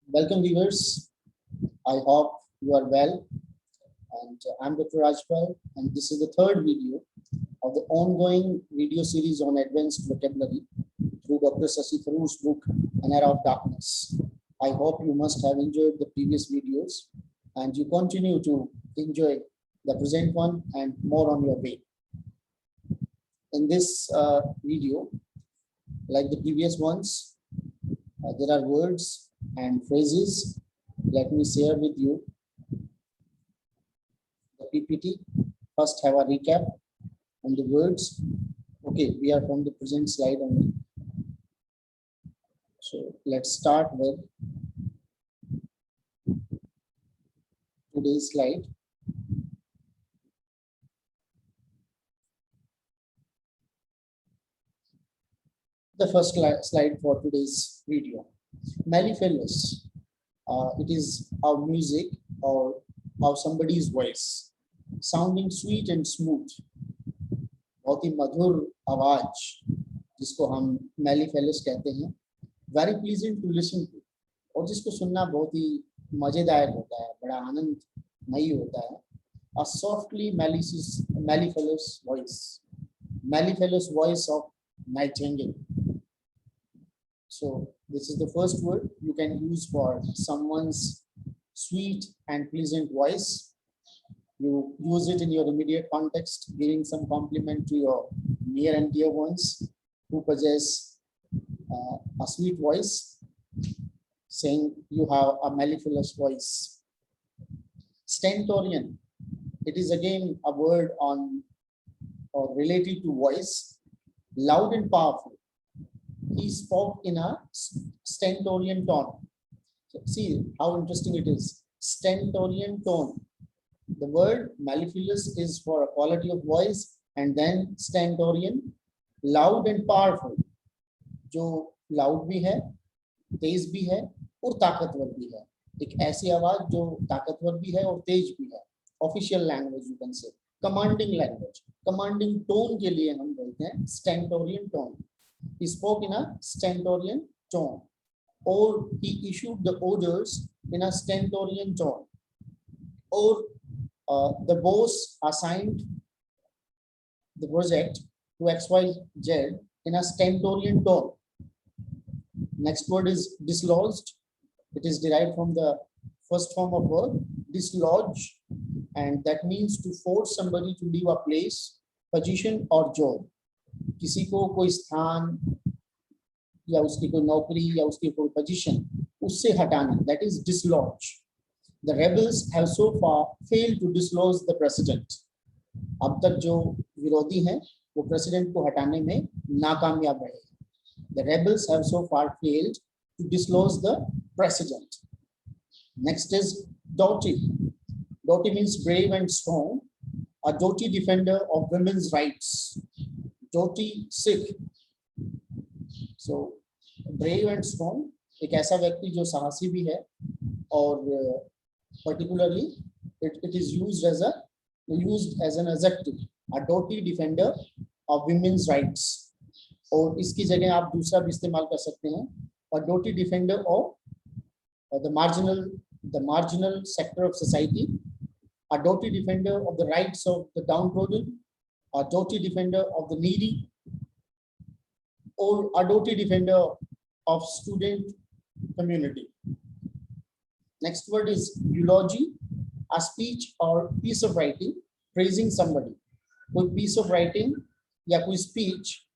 Welcome viewers. I hope you are well. And I'm Dr. Rajpal, and this is the third video of the ongoing video series on advanced vocabulary through Dr. Sasi Tharoor's book, An Era of Darkness. I hope you must have enjoyed the previous videos and you continue to enjoy the present one and more on your way. In this video, like the previous ones, there are words and phrases. Let me share with you the PPT. First have a recap on the words. Okay, we are from the present slide only. So let's start with today's slide. The first slide for today's video. Mellifluous. It is our music or somebody's voice, sounding sweet and smooth. बहुत ही मधुर आवाज जिसको हम mellifluous कहते हैं. Very pleasant to listen to. और जिसको सुनना बहुत ही मजेदार होता है, बड़ा आनंदमयी होता है. A softly mellifluous voice. Mellifluous voice of nightingale. So this is the first word you can use for someone's sweet and pleasant voice. You use it in your immediate context, giving some compliment to your near and dear ones who possess a sweet voice, saying you have a mellifluous voice. Stentorian. It is again a word on or related to voice, loud and powerful. He spoke in a stentorian tone. So see how interesting it is. Stentorian tone. The word mellifluous is for a quality of voice, and then stentorian, loud and powerful. जो loud भी है, तेज भी है और ताकतवर भी है. एक ऐसी आवाज जो ताकतवर भी है और तेज भी है. Official language you can say. Commanding language. Commanding tone के लिए हम बोलते हैं stentorian tone. He spoke in a stentorian tone, or he issued the orders in a stentorian tone, or the boss assigned the project to XYZ in a stentorian tone. Next word is dislodged. It is derived from the first form of verb, dislodge, and that means to force somebody to leave a place, position or job. किसी को कोई स्थान या उसकी कोई नौकरी या उसकी कोई पोजीशन उससे हटाना, that is dislodge. The rebels have so far failed to dislodge the president. अब तक जो विरोधी हैं वो प्रेसिडेंट को हटाने में नाकामयाब रहे. The rebels have so far failed to dislodge the president. Next is doughty. Doughty means brave and strong. A doughty defender of women's rights. Doughty Sikh. So brave and strong, एक ऐसा व्यक्ति जो साहसी भी है और particularly it is used as an adjective. A doughty defender of women's rights. और इसकी जगह आप दूसरा भी इस्तेमाल कर सकते हैं. A doughty defender of the marginal sector of society. A doughty defender of the rights of the downtrodden. A doughty defender of the needy, or a doughty defender of student community. Next word is eulogy, a speech or piece of writing praising somebody. कोई piece of writing या कोई speech,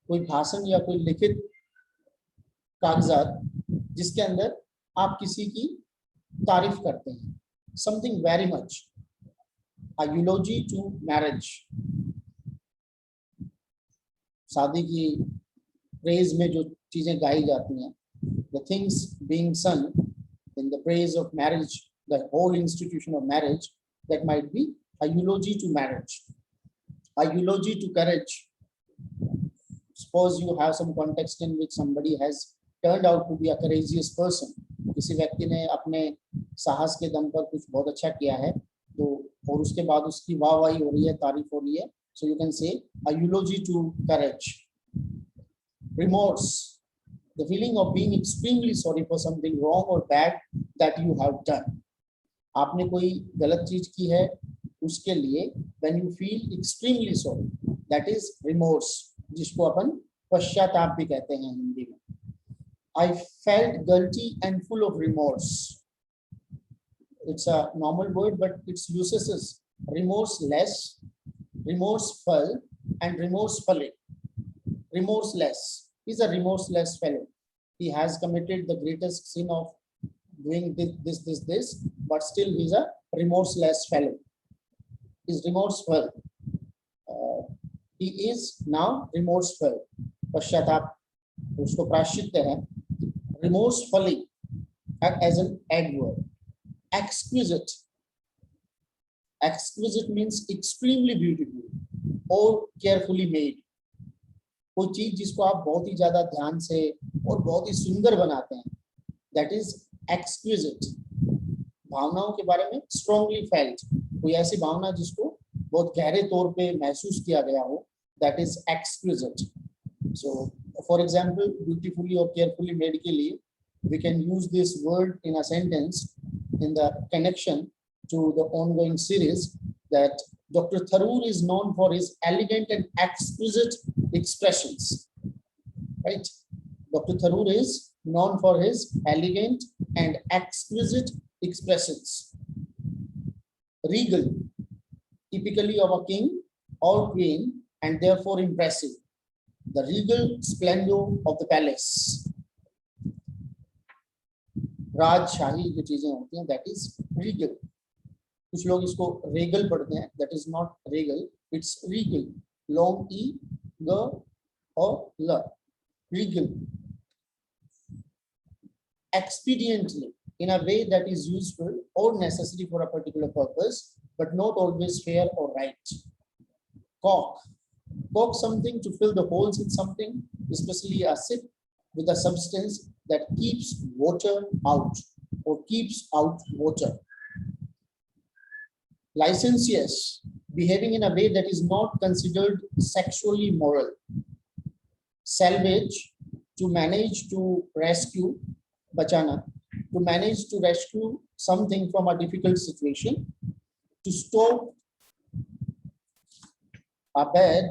कोई भाषण या कोई लिखित कागजात जिसके अंदर आप किसी की तारीफ करते हैं. Something very much. A eulogy to marriage. शादी की praise में जो चीजें गाई जाती हैं, the things being sung in the praise of marriage, the whole institution of marriage, that might be a eulogy to marriage. A eulogy to courage. Suppose you have some context in which somebody has turned out to be a courageous person. किसी व्यक्ति ने अपने साहस के दम पर कुछ बहुत अच्छा किया है, तो और उसके बाद उसकी वाहवाही हो रही है, तारीफ हो रही है. So you can say a eulogy to courage. Remorse. the feeling of being extremely sorry for something wrong or bad that you have done. आपने कोई गलत चीज की है उसके लिए when you feel extremely sorry, that is remorse, जिसको अपन पश्चाताप भी कहते हैं हिंदी में. I felt guilty and full of remorse. It's a normal word, but its uses is remorseless, remorseful, and remorsefully. Remorseless. He's a remorseless fellow. He has committed the greatest sin of doing this, but still he's a remorseless fellow. He's remorseful. He is now remorseful. पश्चाताप उसको प्रायश्चित है. Remorsefully as an adverb. Exquisite. Exquisite means extremely beautiful or carefully made. कोई चीज जिसको आप बहुत ही ज्यादा ध्यान से और बहुत ही सुंदर बनाते हैं, that is exquisite. भावनाओं के बारे में strongly felt, कोई ऐसी भावना जिसको बहुत गहरे तौर पे महसूस किया गया हो, that is exquisite. So for example, beautifully or carefully made के लिए we can use this word in a sentence in the connection to the ongoing series that Dr. Tharoor is known for his elegant and exquisite expressions, right? Dr. Tharoor is known for his elegant and exquisite expressions. Regal, typically of a king or queen, and therefore impressive. The regal splendor of the palace. राजशाही जो चीजें होती हैं, that is regal. कुछ लोग इसको regal पढ़ते हैं, that is not regal, it's regal. Long e, g or l. Regal. Expediently, in a way that is useful or necessary for a particular purpose, but not always fair or right. Cork. Cork something to fill the holes in something, especially a sip with a substance that keeps water out or keeps out water. Licentious, behaving in a way that is not considered sexually moral. Salvage, to manage to rescue, bachana, to manage to rescue something from a difficult situation. To stop a bad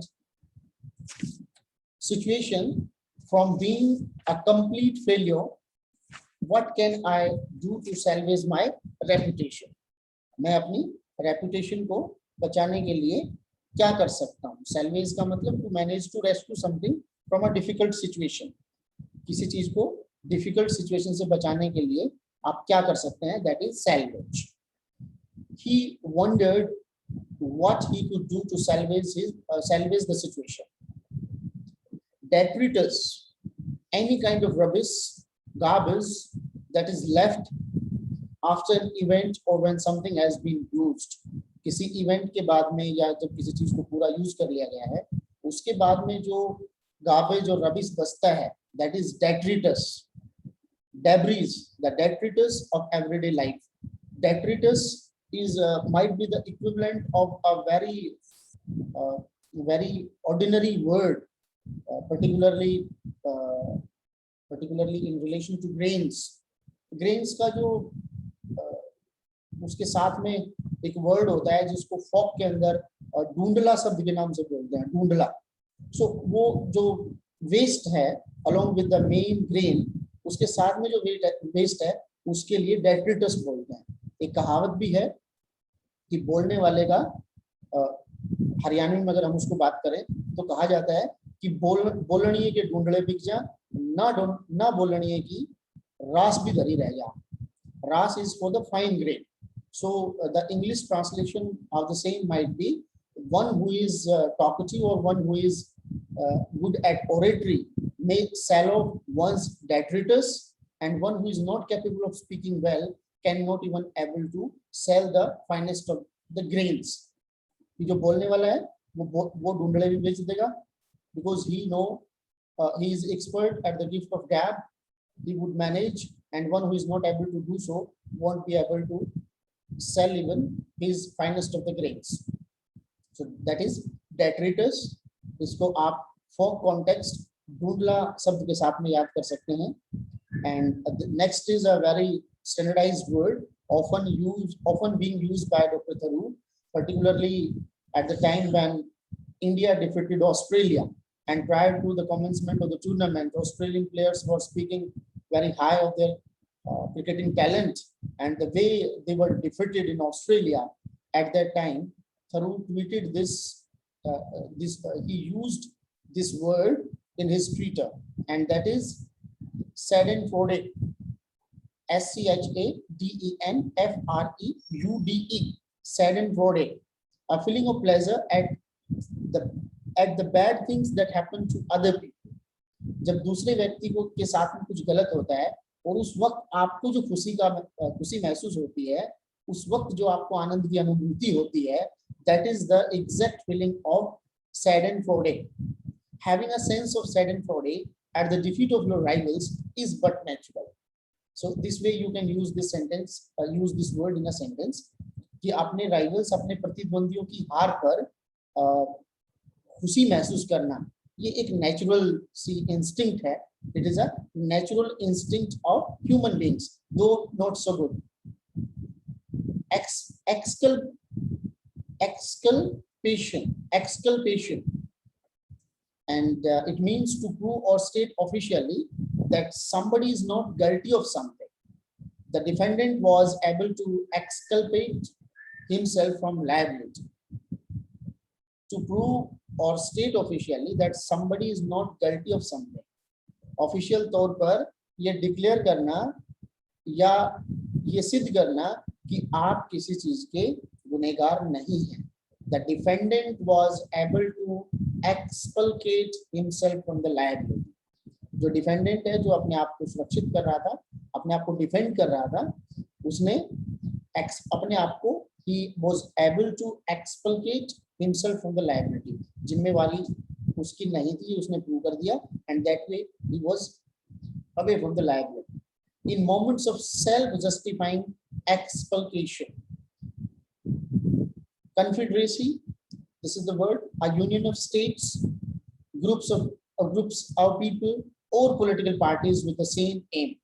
situation from being a complete failure. What can I do to salvage my reputation? मैं अपनी reputation को बचाने के लिए क्या कर सकता हूँ? Salvage का मतलब to manage to rescue something from a difficult situation. किसी चीज को difficult situation से बचाने के लिए आप क्या कर सकते हैं? That is salvage. He wondered what he could do to salvage the situation. Detritus, any kind of rubbish, garbage that is left after an event or when something has been used. किसी event के बाद में या जब किसी चीज को पूरा use कर लिया गया है, उसके बाद में जो garbage और rubbish बचता है, that is detritus. Debris, the detritus of everyday life. Detritus is might be the equivalent of a very ordinary word, particularly in relation to grains. Grains का जो उसके साथ में एक वर्ड होता है जिसको folk के अंदर ढूंढला शब्द के नाम से बोलते हैं, ढूंढला. So वो जो waste है along with the main grain, उसके साथ में जो waste है उसके लिए detritus बोलते हैं. एक कहावत भी है कि बोलने वाले का हरियाणवी में अगर हम उसको बात करें तो कहा जाता है कि बोलणिए के ढूंढले बिक जा, ना बोलणिए की रास भी धरी रह जा. Ras is for the fine grain. So the English translation of the same might be one who is talkative or one who is good at oratory may sell off one's detritus, and one who is not capable of speaking well cannot even able to sell the finest of the grains. कि जो बोलने वाला है वो ढूंढले भी बेच देगा, because he is expert at the gift of gab, he would manage, and one who is not able to do so won't be able to sell even his finest of the grains. So that is detritus. इसको आप folk context ढूंढला शब्द के साथ में याद कर सकते हैं. And next is a very standardized word often being used by Dr. Tharoor, particularly at the time when India defeated Australia. And prior to the commencement of the tournament, Australian players were speaking very high of their cricketing talent, and the way they were defeated in Australia at that time. Tharoor tweeted this. He used this word in his Twitter, and that is Schadenfreude. Schadenfreude. Schadenfreude. A feeling of pleasure the at the bad things that happen to other people. जब दूसरे व्यक्ति को के साथ में कुछ गलत होता है और उस वक्त आपको जो खुशी महसूस होती है, उस वक्त जो आपको आनंद की अनुभूति होती है, that is the exact feeling of Schadenfreude. Having a sense of Schadenfreude at the defeat of your rivals is but natural. So this way you can use this sentence, use this word in a sentence कि अपने rivals, अपने प्रतिद्वंदियों की हार पर खुशी महसूस करना, ये एक natural सी instinct है. It is a natural instinct of human beings, though not so good. Exculpation, and it means to prove or state officially that somebody is not guilty of something. The defendant was able to exculpate himself from liability. To prove or state officially that somebody is not guilty of something. Official तौर पर ये declare करना या ये सिद्ध करना कि आप किसी चीज के गुनहगार नहीं हैं. The defendant was able to exculpate himself from the liability. जो defendant है, जो अपने आप को सुरक्षित कर रहा था, अपने आप को defend कर रहा था, उसने अपने आप को he was able to exculpate himself from the liability. जिम्मेवारी उसकी नहीं थी, उसने प्रूव कर दिया, and that way he was away from the liability. In moments of self-justifying exculpation. Confederacy, this is the word, a union of states, groups of people or political parties with the same aim.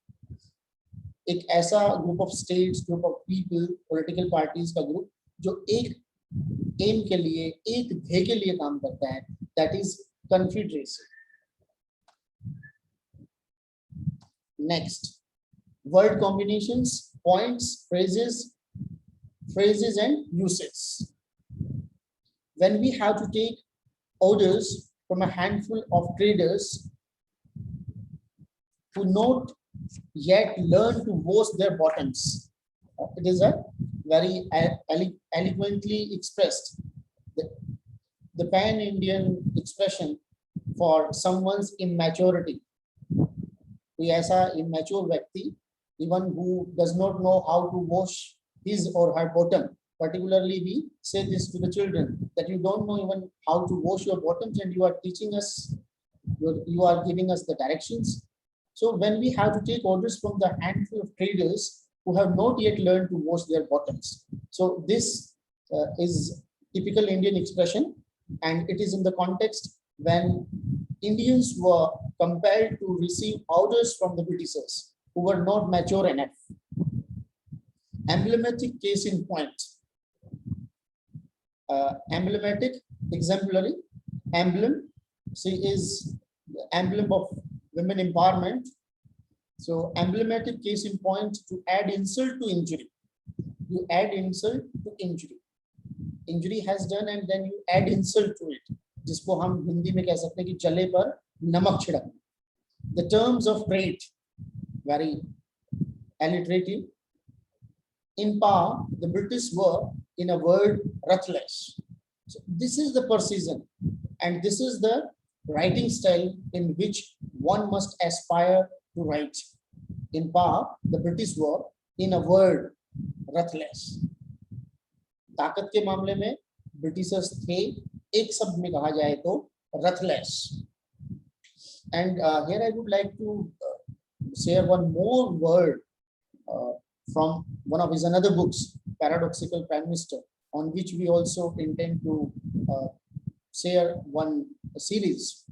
एक ऐसा group of states, group of people, political parties का group जो एक aim के लिए, एक ध्येय के लिए काम करता है, that is confederacy. Next, word combinations, points, phrases and uses. When we have to take orders from a handful of traders who not yet learn to wash their bottoms, it is a very eloquently expressed, the pan-Indian expression for someone's immaturity. कोई ऐसा immature व्यक्ति, even who does not know how to wash his or her bottom. Particularly, we say this to the children, that you don't know even how to wash your bottoms and you are teaching us, you are giving us the directions. So when we have to take orders from the handful of traders who have not yet learned to wash their bottoms. So this is typical Indian expression, and it is in the context when Indians were compelled to receive orders from the Britishers who were not mature enough. Emblematic case in point. Emblematic, exemplary, emblem, see, is the emblem of women empowerment. So emblematic case in point, to add insult to injury. You add insult to injury. Injury has done and then you add insult to it. जिसको हम हिंदी में कह सकते हैं कि जले पर नमक छिड़कना. The terms of trade, very alliterative. In power, the British were, in a word, ruthless. So this is the precision, and this is the writing style in which one must aspire to write. In power, the British were, in a word, ruthless. ताकत के मामले में Britishers थे, एक शब्द में कहा जाए तो ruthless. And here I would like to share one more word from one of his another books, Paradoxical Prime Minister, on which we also intend to share one series.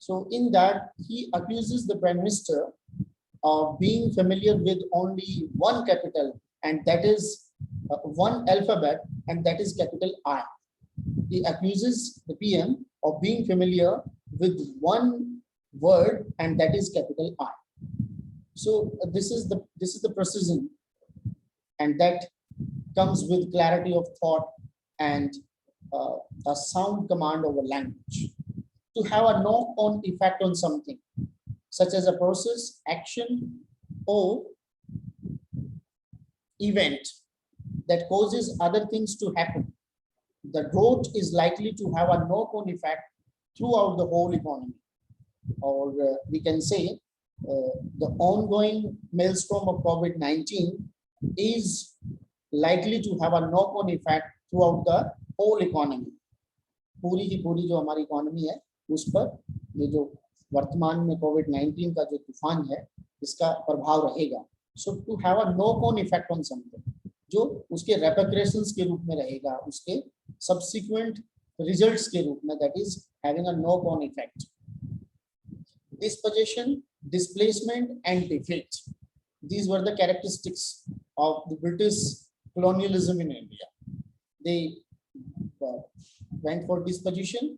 So in that, he accuses the Prime Minister of being familiar with only one capital, and that is one alphabet, and that is capital I. He accuses the PM of being familiar with one word, and that is capital I. So this is the precision, and that comes with clarity of thought and a sound command over language. To have a knock-on effect on something, such as a process, action, or event that causes other things to happen, the drought is likely to have a knock-on effect throughout the whole economy. Or we can say the ongoing maelstrom of COVID-19 is likely to have a knock-on effect throughout the whole economy. पूरी की पूरी जो हमारी economy है उस पर ये जो वर्तमान में कोविड-19 का जो तूफान है इसका प्रभाव रहेगा. So to have a knock-on effect on something, जो उसके repercussions के रूप में रहेगा, उसके subsequent results के रूप में, that is having a knock-on effect. Dispossession, displacement, and defeat. These were the characteristics of the British colonialism in India. They went for dispossession,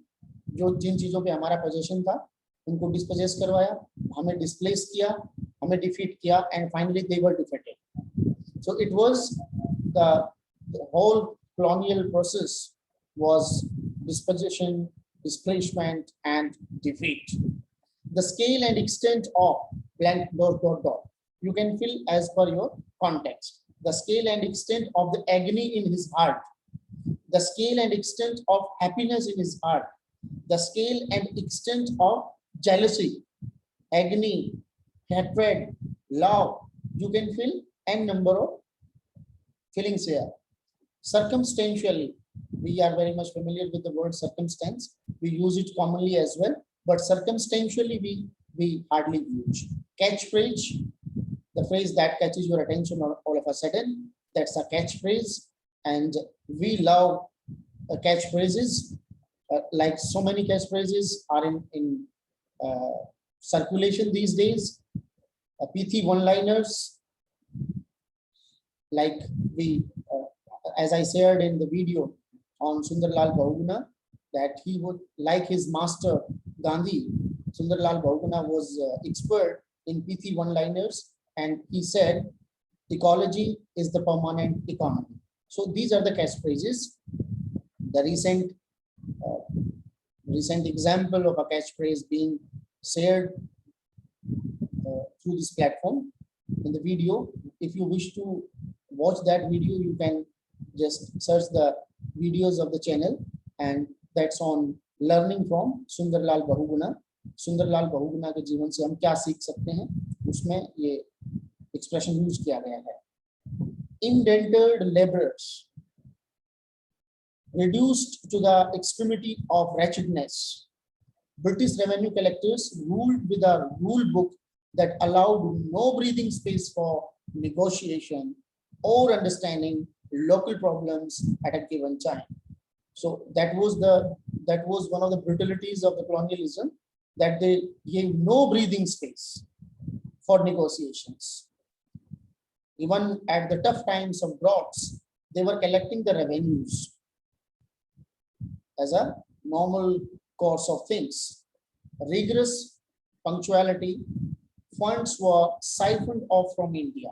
जो जिन चीजों पे हमारा पोजीशन था उनको डिस्पोजेस करवाया, हमें डिस्प्लेस किया, हमें डिफीट किया, and finally they were defeated. So it was the whole colonial process was dispossession, displacement, and defeat. The scale and extent of blank ... You can fill as per your context. The scale and extent of the agony in his heart, the scale and extent of happiness in his heart, the scale and extent of jealousy, agony, hatred, love. You can fill n number of fillings here. Circumstantially, we are very much familiar with the word circumstance. We use it commonly as well, but circumstantially we hardly use. Catchphrase, the phrase that catches your attention all of a sudden, that's a catchphrase. And we love catchphrases, like so many catchphrases are in circulation these days. PT one-liners, like as I shared in the video on Sundarlal Bahuguna, that he would, like his master Gandhi, Sundarlal Bahuguna was expert in PT one-liners, and he said, ecology is the permanent economy. So these are the catchphrases. The recent example of a catchphrase being shared through this platform in the video. If you wish to watch that video, you can just search the videos of the channel, and that's on learning from Sundarlal Bahuguna. Sundarlal Bahuguna के जीवन से हम क्या सीख सकते हैं, उसमें ये expression यूज किया गया है. Indentured laborers, reduced to the extremity of wretchedness, British revenue collectors ruled with a rule book that allowed no breathing space for negotiation or understanding local problems at a given time. So that was one of the brutalities of the colonialism, that they gave no breathing space for negotiations. Even at the tough times of droughts, they were collecting the revenues as a normal course of things. Rigorous punctuality, funds were siphoned off from India.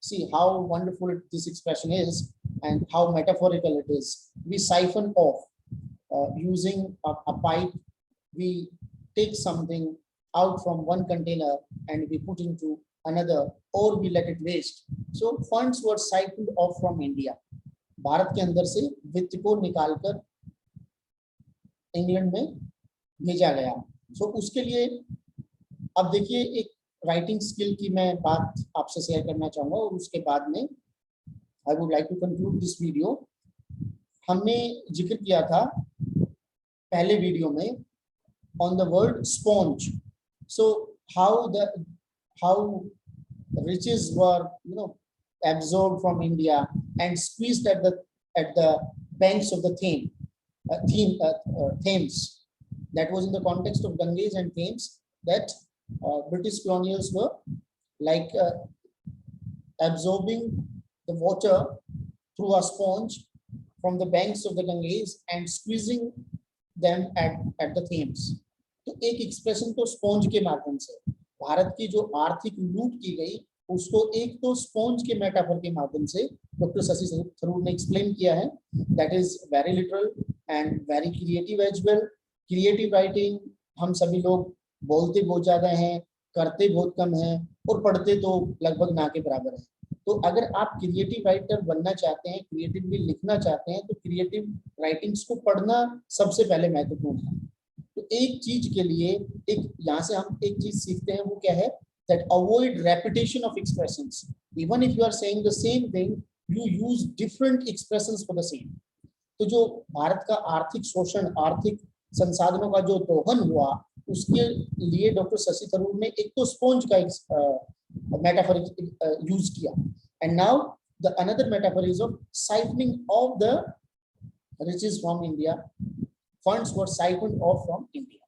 See how wonderful this expression is and how metaphorical it is. We siphon off using a pipe. We take something out from one container and we put into another, or we let it waste. So funds were siphoned off from India. Bharat के अंदर से वित्त को निकालकर England में भेजा गया. So उसके लिए अब देखिए एक राइटिंग स्किल की मैं बात आपसे शेयर करना चाहूंगा, और उसके बाद में I would like to conclude this video. हमने जिक्र किया था पहले वीडियो में on the word sponge. So how riches were absorbed from India and squeezed at the banks of the Thames. That was in the context of Ganges and Thames that British colonials were like absorbing the water through a sponge from the banks of the Ganges and squeezing them at the Thames. तो एक expression तो sponge के माध्यम से भारत की जो आर्थिक लूट की गई उसको एक तो स्पॉन्ज के मेटाफर के माध्यम से डॉक्टर शशि थरूर ने एक्सप्लेन किया है. That is very literal and very creative as well. Creative writing हम सभी लोग बोलते बहुत ज्यादा हैं, करते बहुत कम हैं और पढ़ते तो लगभग ना के बराबर है. तो अगर आप क्रिएटिव राइटर बनना चाहते हैं, क्रिएटिवली लिखना चाहते हैं, तो क्रिएटिव राइटिंग्स को पढ़ना सबसे पहले महत्वपूर्ण है. तो एक चीज के लिए एक यहाँ से हम एक चीज सीखते हैं, वो क्या है, that avoid repetition of expressions. Even if you are saying the same thing, you use different expressions for the same. तो जो भारत का आर्थिक शोषण, आर्थिक संसाधनों का जो दोहन हुआ, उसके लिए डॉक्टर शशि थरूर ने एक तो स्पॉन्ज का मेटाफर यूज किया. And now the another metaphor is of siphoning of the riches from India. Funds were siphoned off from India.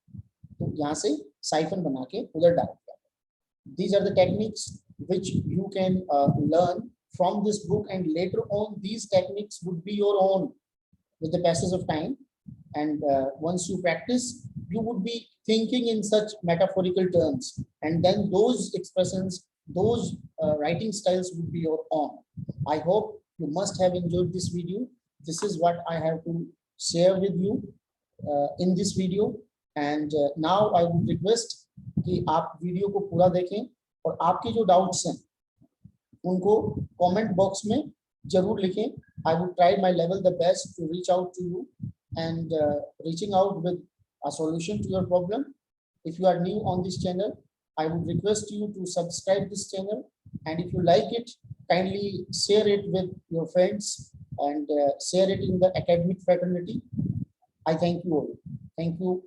तो यहाँ से साइफन बना के उधर डाल दिया. These are the techniques which you can learn from this book, and later on these techniques would be your own with the passage of time. And once you practice, you would be thinking in such metaphorical terms, and then those expressions, those writing styles would be your own. I hope you must have enjoyed this video. This is what I have to share with you in this video. And now I would request कि आप video को पूरा देखें और आपके जो doubts हैं उनको कमेंट बॉक्स में जरूर लिखें. I would try my level the best to reach out to you and reaching out with a solution to your problem. If you are new on this channel, I would request you to subscribe this channel, and if you like it, kindly share it with your friends and share it in the academic fraternity. I thank you all. Thank you.